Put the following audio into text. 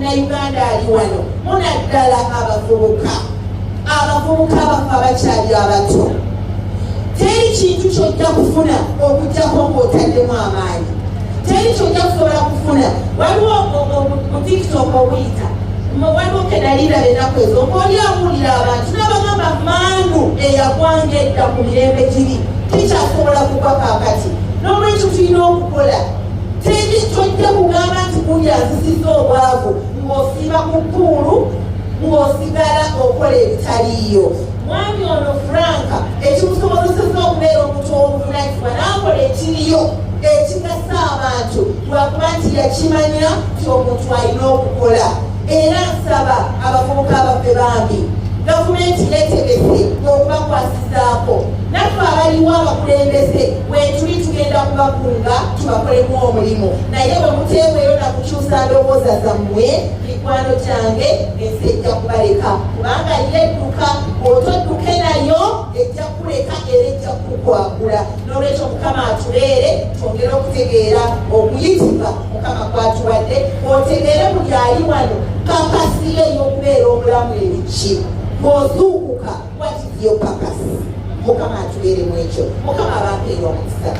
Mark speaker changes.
Speaker 1: munnayuganda ali wano munaddala abavubuka bafa bakyali abato. Teri kintu kyojja kufuna okujjako ng'otaddemu amaanyi. Teri kyojja kusobola kufuna. Waliwo mu TikTok obuyita waliwo kenalira ennaku ezo ng'oli awulira abantu n'abagamba mangu eyagwanga edda ku mirembe giri tikyasobola kugwa kaakati. N'olwekyo tulina okukola. Teri tojja kugamba nti kuli azisizza obwavu ng'osiba ku puulu ng'osigala okola ebitaliiyo. Mwami ono Franka ekimusobozesezza okubeera omuntu w'obuvunanyizibwa n'akola ekiriyo ekigasa abantu lwakuba nti yakimanya nti omuntu alina okukola. Era nsaba abavubuka abaffe bambi gavumenti yeetegese okubakwasizaako. Naffe abaliwo abakulembeze wetuli tugenda kubakunga tubakolemu omulimu, naye bwe muteeweyo na kukyusa ndowooza zammwe mikwano gyange ensi ejja kubaleka, kubanga yedduka otodduke nayo ejja kuleka era ejja kukwagula. N'olwekyo Mukama atubeere twongere okutegeera okuyitibwa Mukama kwatuwadde, otegeere buli ali wano pakasiyo ey'okubeera omulamu ebiki ng'ozuukuka what is your purpose. Mukama atubeere mu ekyo. Mukama abampeerwa omukisa.